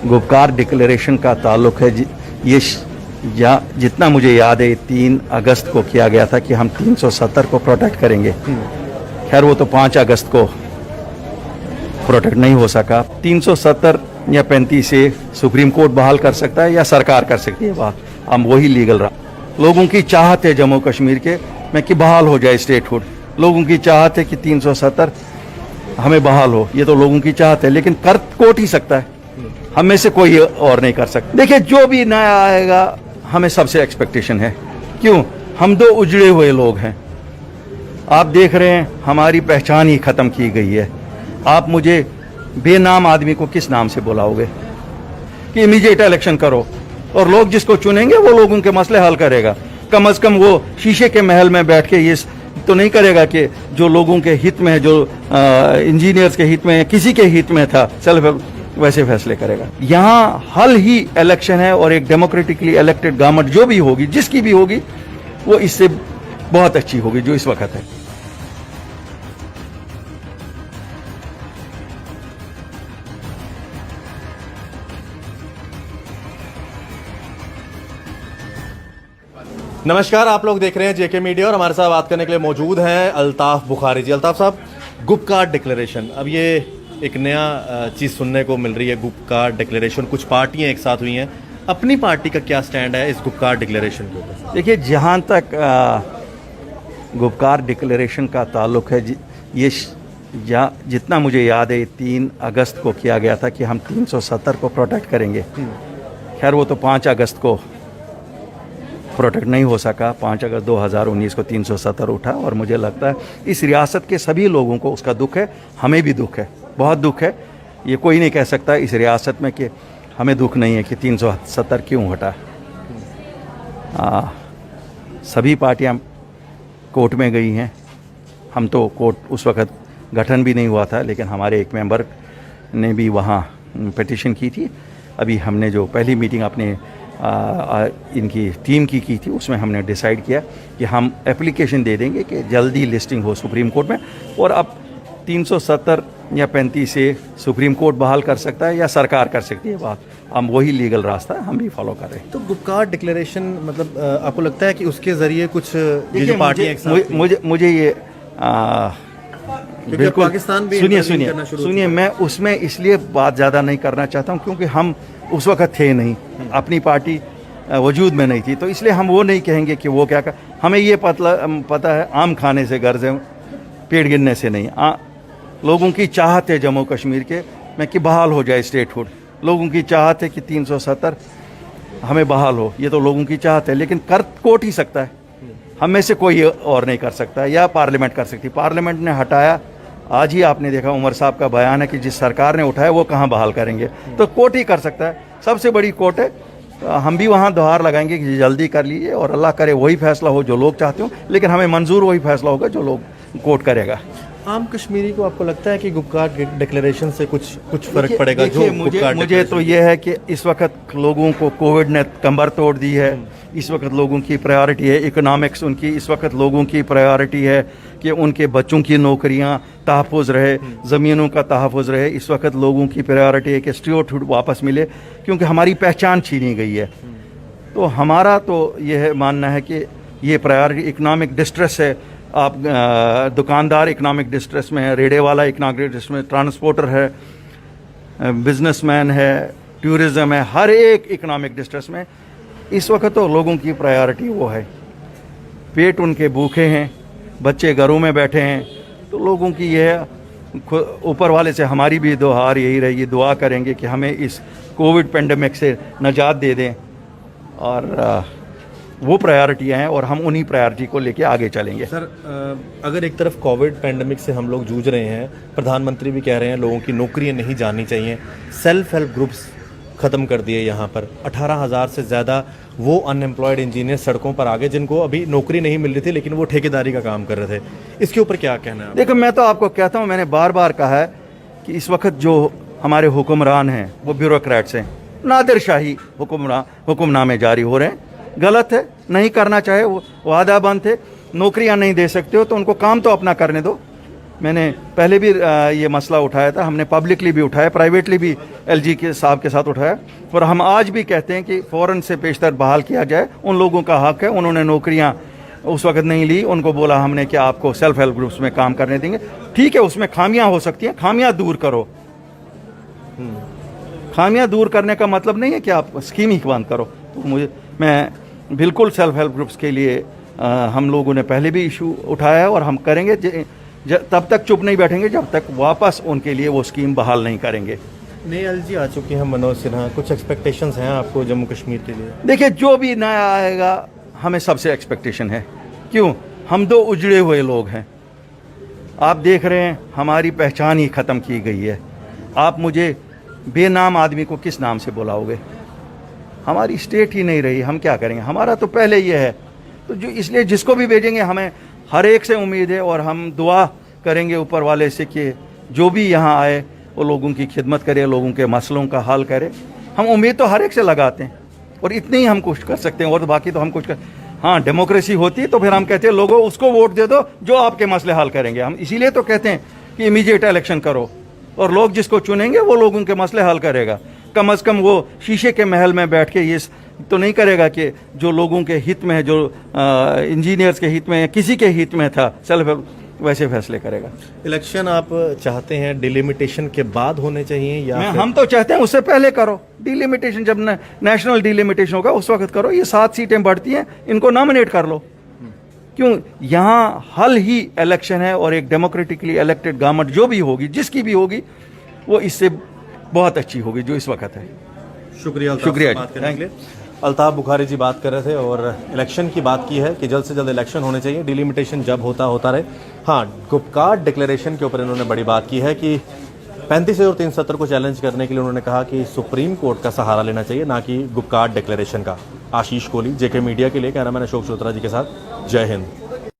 Gupkar declaration का ताल्लुक है ये जितना मुझे याद है 3 अगस्त को किया गया था कि हम 370 को प्रोटेक्ट करेंगे। खैर वो तो 5 अगस्त को प्रोटेक्ट नहीं हो सका। 370 या 35 से सुप्रीम कोर्ट बहाल कर सकता है या सरकार कर सकती है बात, हम वही लीगल रहा। लोगों की चाहत है जम्मू कश्मीर के में कि बहाल हो जाए स्टेटहुड, लोगों की चाहत है कि 370 हमें बहाल हो, ये तो लोगों की चाहत है, लेकिन कर कोर्ट ही सकता है, हम में से कोई और नहीं कर सकता। देखिए जो भी नया आएगा हमें सबसे एक्सपेक्टेशन है, क्यों, हम 2 उजड़े हुए लोग हैं। आप देख रहे हैं हमारी पहचान ही खत्म की गई है। आप मुझे बेनाम आदमी को किस नाम से बुलाओगे कि इमीडिएट इलेक्शन करो, और लोग जिसको चुनेंगे वो लोगों के मसले हल करेगा। कम से कम वो शीशे के महल में बैठ के ये तो नहीं करेगा कि जो लोगों के हित में है, जो इंजीनियर्स के हित में है, किसी के हित में था, चल वैसे फैसले करेगा। यहाँ हल ही इलेक्शन है, और एक डेमोक्रेटिकली इलेक्टेड गवर्नमेंट जो भी होगी, जिसकी भी होगी, वो इससे बहुत अच्छी होगी जो इस वक्त है। नमस्कार, आप लोग देख रहे हैं जेके मीडिया और हमारे साथ बात करने के लिए मौजूद हैं अल्ताफ बुखारी जी। अल्ताफ साहब, गुपकार डिक्लेरेशन, अब ये एक नया चीज़ सुनने को मिल रही है, गुपकार डिक्लेरेशन। कुछ पार्टियां एक साथ हुई हैं, अपनी पार्टी का क्या स्टैंड है इस गुपकार डिक्लेरेशन के ऊपर? देखिए जहाँ तक गुपकार डिक्लेरेशन का ताल्लुक है ये जितना मुझे याद है 3 अगस्त को किया गया था कि हम 370 को प्रोटेक्ट करेंगे। खैर वो तो 5 अगस्त को प्रोटेक्ट नहीं हो सका। 5 अगस्त 2019 को 370 उठा, और मुझे लगता है इस रियासत के सभी लोगों को उसका दुख है, हमें भी दुख है, बहुत दुख है। ये कोई नहीं कह सकता इस रियासत में कि हमें दुख नहीं है कि 370 क्यों हटा। सभी पार्टियां कोर्ट में गई हैं, हम तो कोर्ट उस वक़्त गठन भी नहीं हुआ था, लेकिन हमारे एक मेंबर ने भी वहाँ पिटीशन की थी। अभी हमने जो पहली मीटिंग अपने इनकी टीम की थी, उसमें हमने डिसाइड किया कि हम एप्लीकेशन दे देंगे कि जल्दी लिस्टिंग हो सुप्रीम कोर्ट में, और अब 370 या 35 से सुप्रीम कोर्ट बहाल कर सकता है या सरकार कर सकती है बात, हम वही लीगल रास्ता है, हम भी फॉलो कर रहे हैं। तो गुपकार डिक्लेरेशन मतलब आपको लगता है कि उसके ज़रिए कुछ जो पार्टियां मुझे ये बिल्कुल पाकिस्तान भी सुनिए, मैं उसमें इसलिए बात ज़्यादा नहीं करना चाहता हूँ क्योंकि हम उस वक़्त थे नहीं, अपनी पार्टी वजूद में नहीं थी, तो इसलिए हम वो नहीं कहेंगे कि वो क्या कर। हमें ये पता है आम खाने से गर्ज है, पेड़ गिरने से नहीं। लोगों की चाहत है जम्मू कश्मीर के में कि बहाल हो जाए स्टेटहुड, लोगों की चाहत है कि 370 हमें बहाल हो, ये तो लोगों की चाहत है, लेकिन कर कोर्ट ही सकता है, हम में से कोई और नहीं कर सकता, या पार्लियामेंट कर सकती। पार्लियामेंट ने हटाया, आज ही आपने देखा उमर साहब का बयान है कि जिस सरकार ने उठाया वो कहाँ बहाल करेंगे, तो कोर्ट ही कर सकता है, सबसे बड़ी कोर्ट है। हम भी वहाँ दोहार लगाएंगे कि जल्दी कर लीजिए, और अल्लाह करे वही फैसला हो जो लोग चाहते हो, लेकिन हमें मंजूर वही फैसला होगा जो लोग कोर्ट करेगा। आम कश्मीरी को आपको लगता है कि गुपकार डिक्लेरेशन से कुछ फ़र्क पड़ेगा? जो मुझे तो ये है कि इस वक्त लोगों को कोविड ने कंबर तोड़ दी है, इस वक्त लोगों की प्रायोरिटी है इकोनॉमिक्स, उनकी इस वक्त लोगों की प्रायोरिटी है कि उनके बच्चों की नौकरियां तहफ़्फ़ुज़ रहे, ज़मीनों का तहफ़्फ़ुज़ रहे। इस वक्त लोगों की प्रायोरिटी है कि स्टेटहुड वापस मिले, क्योंकि हमारी पहचान छीनी गई है। तो हमारा तो यह मानना है कि ये प्रायोरिटी, इकोनॉमिक डिस्ट्रेस है, आप दुकानदार इकोनॉमिक डिस्ट्रेस में है, रेड़े वाला इकोनॉमिक डिस्ट्रेस में, ट्रांसपोर्टर है, बिजनेसमैन है, टूरिज़्म है, हर एक इकोनॉमिक डिस्ट्रेस में। इस वक्त तो लोगों की प्रायोरिटी वो है, पेट उनके भूखे हैं, बच्चे घरों में बैठे हैं, तो लोगों की यह ऊपर वाले से हमारी भी दुहार यही रहेगी, दुआ करेंगे कि हमें इस कोविड पेंडेमिक से निजात दे दें, और वो प्रायोरिटियाँ हैं और हम उन्हीं प्रायोरिटी को लेके आगे चलेंगे। सर, अगर एक तरफ कोविड पेंडेमिक से हम लोग जूझ रहे हैं, प्रधानमंत्री भी कह रहे हैं लोगों की नौकरियां नहीं जानी चाहिए, सेल्फ हेल्प ग्रुप्स ख़त्म कर दिए, यहाँ पर 18,000 से ज़्यादा वो अनएम्प्लॉयड इंजीनियर सड़कों पर आ गए जिनको अभी नौकरी नहीं मिल रही थी, लेकिन वो ठेकेदारी का काम कर रहे थे। इसके ऊपर क्या कहना है? देखो, मैं तो आपको कहता हूँ, मैंने बार बार कहा है कि इस वक्त जो हमारे हुक्मरान हैं वो ब्यूरोक्रेट्स हैं, नादिरशाही हुक्मनामे जारी हो रहे हैं, गलत है, नहीं करना चाहे, वो वादा बंद थे, नौकरियां नहीं दे सकते हो तो उनको काम तो अपना करने दो। मैंने पहले भी ये मसला उठाया था, हमने पब्लिकली भी उठाया, प्राइवेटली भी एलजी के साहब के साथ उठाया, और हम आज भी कहते हैं कि फ़ौरन से पेशतर बहाल किया जाए। उन लोगों का हक है, उन्होंने नौकरियां उस वक्त नहीं ली, उनको बोला हमने कि आपको सेल्फ हेल्प ग्रुप्स में काम करने देंगे। ठीक है, उसमें खामियां हो सकती हैं, खामियां दूर करो। खामियां दूर करने का मतलब नहीं है कि आप स्कीम ही बंद करो। तो मैं बिल्कुल सेल्फ हेल्प ग्रुप्स के लिए हम लोगों ने पहले भी इशू उठाया है और हम करेंगे। तब तक चुप नहीं बैठेंगे जब तक वापस उनके लिए वो स्कीम बहाल नहीं करेंगे। नए एलजी आ चुके हैं मनोज सिन्हा, कुछ एक्सपेक्टेशंस हैं आपको जम्मू कश्मीर के लिए? देखिए, जो भी नया आएगा हमें सबसे एक्सपेक्टेशन है। क्यों? हम दो उजड़े हुए लोग हैं। आप देख रहे हैं हमारी पहचान ही ख़त्म की गई है। आप मुझे बेनाम आदमी को किस नाम से बुलाओगे? हमारी स्टेट ही नहीं रही, हम क्या करेंगे? हमारा तो पहले ये है। तो जो इसलिए जिसको भी भेजेंगे हमें हर एक से उम्मीद है, और हम दुआ करेंगे ऊपर वाले से कि जो भी यहाँ आए वो लोगों की खिदमत करे, लोगों के मसलों का हल करे। हम उम्मीद तो हर एक से लगाते हैं, और इतनी ही हम कुछ कर सकते हैं, और बाकी तो हम कुछ कर। हाँ, डेमोक्रेसी होती तो फिर हम कहते हैं लोगों उसको वोट दे दो जो आपके मसले हल करेंगे। हम इसीलिए तो कहते हैं कि इमीडिएट इलेक्शन करो, और लोग जिसको चुनेंगे वो लोगों के मसले हल करेगा। कम से कम वो शीशे के महल में बैठ के ये तो नहीं करेगा कि जो लोगों के हित में है, जो इंजीनियर्स के हित में, किसी के हित में था, सेल्फ वैसे फैसले करेगा। इलेक्शन आप चाहते हैं डिलिमिटेशन के बाद होने चाहिए या हम तो चाहते हैं उससे पहले करो डिलिमिटेशन। जब नेशनल डिलिमिटेशन होगा उस वक्त करो। ये 7 सीटें बढ़ती हैं, इनको नॉमिनेट कर लो। क्यों? यहाँ हल ही इलेक्शन है, और एक डेमोक्रेटिकली इलेक्टेड गवर्नमेंट जो भी होगी, जिसकी भी होगी, वो इससे बहुत अच्छी होगी जो इस वक्त है। शुक्रिया बात करने के लिए। अल्ताफ बुखारी जी बात कर रहे थे, और इलेक्शन की बात की है कि जल्द से जल्द इलेक्शन होने चाहिए, डिलिमिटेशन जब होता रहे। हाँ, गुपकार डिक्लेरेशन के ऊपर इन्होंने बड़ी बात की है कि 35 और 370 को चैलेंज करने के लिए उन्होंने कहा कि सुप्रीम कोर्ट का सहारा लेना चाहिए, ना कि गुपकार डिक्लेरेशन का। आशीष कोहली, जेके मीडिया के लिए, कैमरामैन अशोक चोत्रा जी के साथ, जय हिंद।